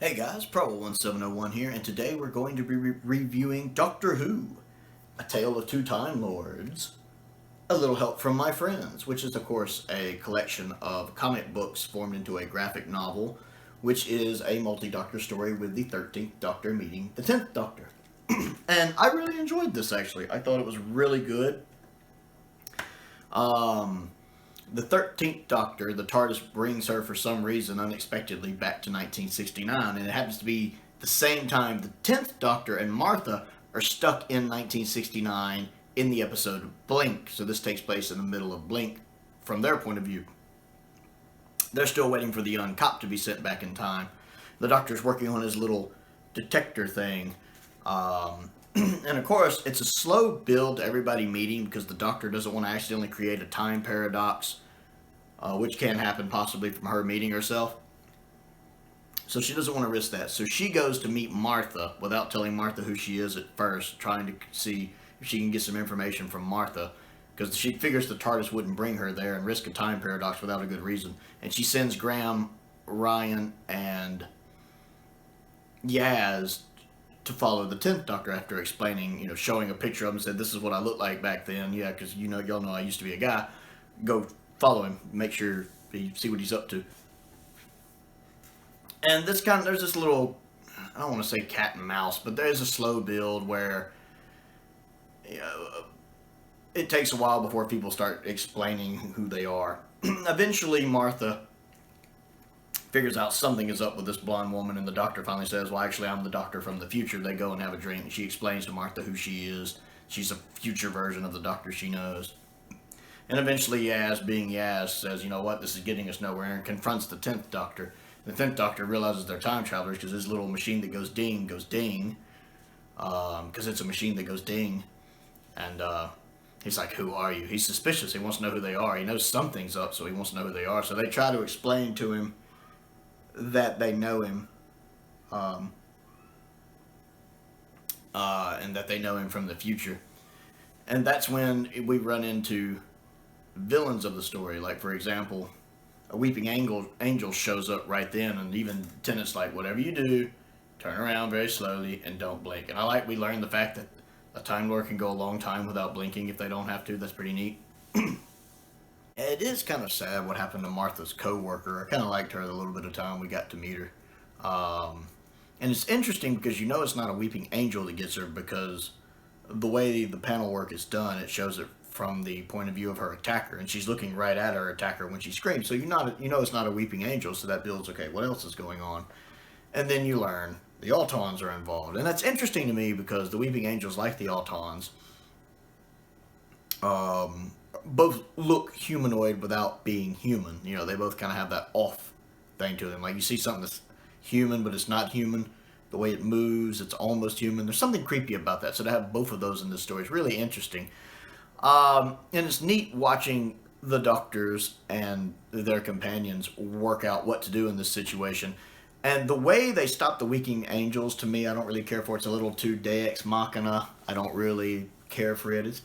Hey guys, Prowl 1701 here, and today we're going to be reviewing Doctor Who, A Tale of Two Time Lords, A Little Help from My Friends, which is of course a collection of comic books formed into a graphic novel, which is a multi-Doctor story with the 13th Doctor meeting the 10th Doctor. And I really enjoyed this actually. I thought it was really good. The 13th Doctor, the TARDIS brings her for some reason unexpectedly back to 1969, and it happens to be the same time the 10th Doctor and Martha are stuck in 1969 in the episode Blink. So this takes place in the middle of Blink from their point of view. They're still waiting for the young cop to be sent back in time. The Doctor's working on his little detector thing. And of course, it's a slow build to everybody meeting because the Doctor doesn't want to accidentally create a time paradox, which can happen possibly from her meeting herself. So she doesn't want to risk that. So she goes to meet Martha without telling Martha who she is at first, trying to see if she can get some information from Martha, because she figures the TARDIS wouldn't bring her there and risk a time paradox without a good reason. And she sends Graham, Ryan, and Yaz to follow the 10th Doctor after explaining, showing a picture of him, said, this is what I looked like back then. Yeah, because y'all know I used to be a guy. Go follow him, make sure you see what he's up to. And there's this little, I don't want to say cat and mouse, but there's a slow build where it takes a while before people start explaining who they are. Eventually, Martha figures out something is up with this blonde woman, and the Doctor finally says, well, actually, I'm the Doctor from the future. They go and have a drink, and she explains to Martha who she is. She's a future version of the Doctor she knows. And eventually Yaz, being Yaz, says, you know what, this is getting us nowhere, and confronts the 10th Doctor. The 10th Doctor realizes they're time travelers because his little machine that goes ding, because it's a machine that goes ding. And he's like, who are you? He's suspicious. He wants to know who they are. He knows something's up, so he wants to know who they are. So they try to explain to him that they know him, and that they know him from the future. And that's when we run into villains of the story. Like, for example, a weeping angel shows up right then, and even Tennant's like, whatever you do, turn around very slowly and don't blink. And we learned the fact that a Time Lord can go a long time without blinking if they don't have to. That's pretty neat. It is kind of sad what happened to Martha's co-worker. I kind of liked her the little bit of time we got to meet her. And it's interesting because it's not a weeping angel that gets her, because the way the panel work is done, it shows it from the point of view of her attacker, and she's looking right at her attacker when she screams. So it's not a weeping angel, so that builds, okay, what else is going on? And then you learn the Autons are involved. And that's interesting to me because the weeping angels, like the Autons, both look humanoid without being human. They both kind of have that off thing to them. Like, you see something that's human, but it's not human. The way it moves, it's almost human. There's something creepy about that. So to have both of those in this story is really interesting. And it's neat watching the Doctors and their companions work out what to do in this situation. And the way they stop the weeping angels, to me, I don't really care for. It's a little too Deus Ex Machina. I don't really care for it. It's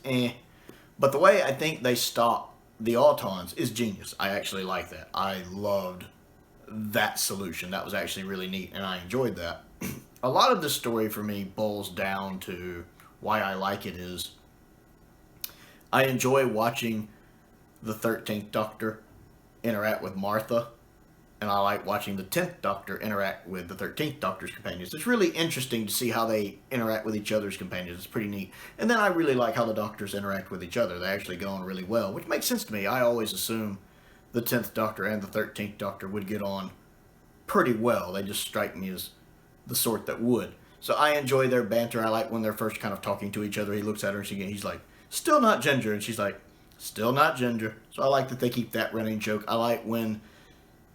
But the way I think they stop the Autons is genius. I actually like that. I loved that solution. That was actually really neat, and I enjoyed that. A lot of this story for me boils down to why I like it is I enjoy watching the 13th Doctor interact with Martha, and I like watching the 10th Doctor interact with the 13th Doctor's companions. It's really interesting to see how they interact with each other's companions. It's pretty neat. And then I really like how the Doctors interact with each other. They actually go on really well, which makes sense to me. I always assume the 10th Doctor and the 13th Doctor would get on pretty well. They just strike me as the sort that would. So I enjoy their banter. I like when they're first kind of talking to each other. He looks at her and he's like, still not ginger. And she's like, still not ginger. So I like that they keep that running joke. I like when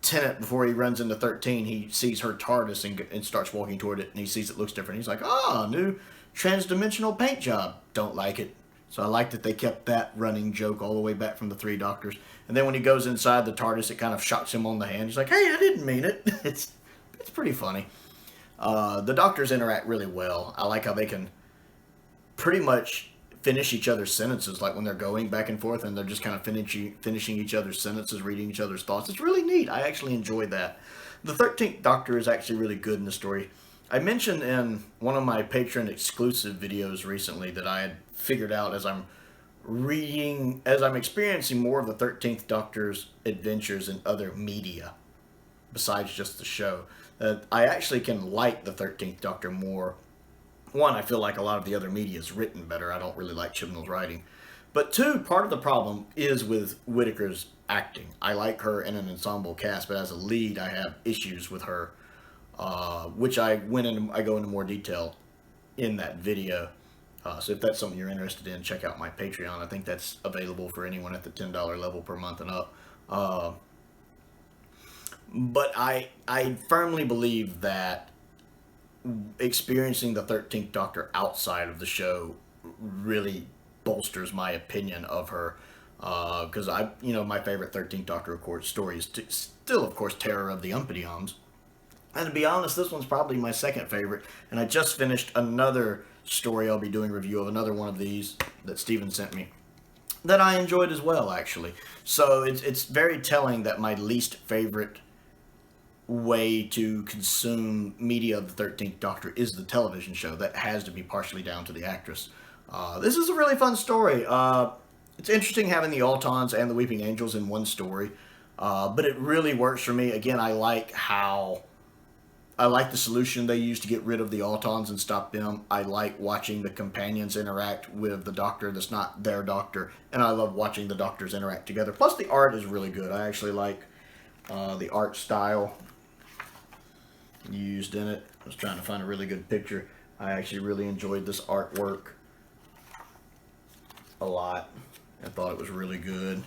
Tennant, before he runs into 13, he sees her TARDIS and starts walking toward it, and he sees it looks different. He's like, new transdimensional paint job. Don't like it. So I like that they kept that running joke all the way back from the Three Doctors. And then when he goes inside the TARDIS, it kind of shocks him on the hand. He's like, hey, I didn't mean it. It's pretty funny. The Doctors interact really well. I like how they can pretty much finish each other's sentences, like when they're going back and forth and they're just kind of finishing each other's sentences, reading each other's thoughts. It's really neat. I actually enjoyed that. The 13th Doctor is actually really good in the story. I mentioned in one of my Patreon exclusive videos recently that I had figured out as I'm experiencing more of the 13th Doctor's adventures in other media besides just the show, that I actually can like the 13th Doctor more. One, I feel like a lot of the other media is written better. I don't really like Chibnall's writing. But two, part of the problem is with Whittaker's acting. I like her in an ensemble cast, but as a lead, I have issues with her, which I go into more detail in that video. So if that's something you're interested in, check out my Patreon. I think that's available for anyone at the $10 level per month and up. But I firmly believe that experiencing the 13th Doctor outside of the show really bolsters my opinion of her. Because my favorite 13th Doctor, of course, story is still, of course, Terror of the Untitled. And to be honest, this one's probably my second favorite. And I just finished another story I'll be doing a review of, another one of these that Steven sent me, that I enjoyed as well, actually. So it's very telling that my least favorite way to consume media of the 13th Doctor is the television show. That has to be partially down to the actress. This is a really fun story. It's interesting having the Autons and the Weeping Angels in one story, but it really works for me. Again, I like the solution they use to get rid of the Autons and stop them. I like watching the companions interact with the Doctor that's not their Doctor, and I love watching the Doctors interact together. Plus, the art is really good. I actually like the art style used in it. I was trying to find a really good picture. I actually really enjoyed this artwork a lot. I thought it was really good.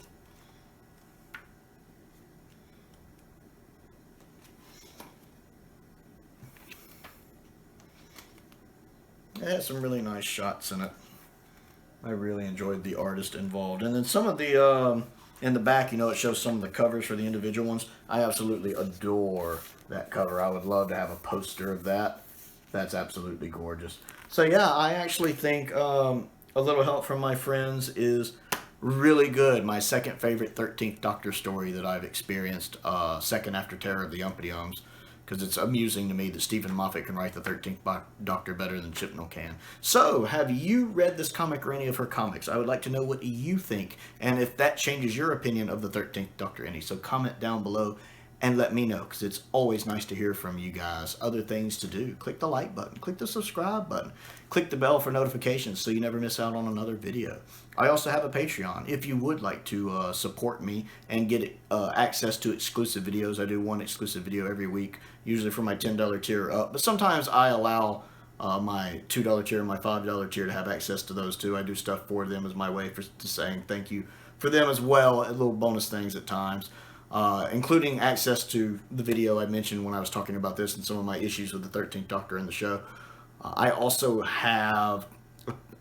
It has some really nice shots in it. I really enjoyed the artist involved. And then some of the, in the back, it shows some of the covers for the individual ones. I absolutely adore that cover. I would love to have a poster of that. That's absolutely gorgeous. So yeah, I actually think A Little Help from My Friends is really good. My second favorite 13th Doctor story that I've experienced, second after Terror of the Untitled, because it's amusing to me that Stephen Moffat can write the 13th Doctor better than Chibnall can. So, have you read this comic or any of her comics? I would like to know what you think, and if that changes your opinion of the 13th Doctor any. So comment down below and let me know, because it's always nice to hear from you guys. Other things to do: click the like button, click the subscribe button, click the bell for notifications so you never miss out on another video. I also have a Patreon if you would like to support me and get access to exclusive videos. I do one exclusive video every week, usually for my $10 tier up, but sometimes I allow my $2 tier and my $5 tier to have access to those too. I do stuff for them as my way to saying thank you for them as well, little bonus things at times. Including access to the video I mentioned when I was talking about this and some of my issues with the 13th Doctor in the show. I also have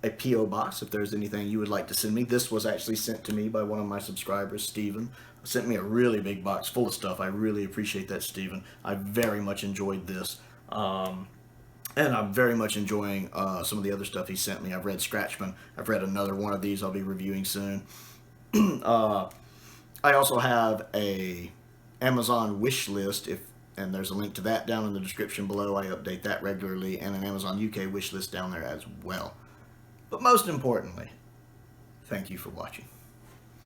a P.O. box if there's anything you would like to send me. This was actually sent to me by one of my subscribers, Steven. Sent me a really big box full of stuff. I really appreciate that, Steven. I very much enjoyed this. And I'm very much enjoying some of the other stuff he sent me. I've read Scratchman. I've read another one of these I'll be reviewing soon. I also have a Amazon wish list, and there's a link to that down in the description below. I update that regularly, and an Amazon UK wish list down there as well. But most importantly, thank you for watching.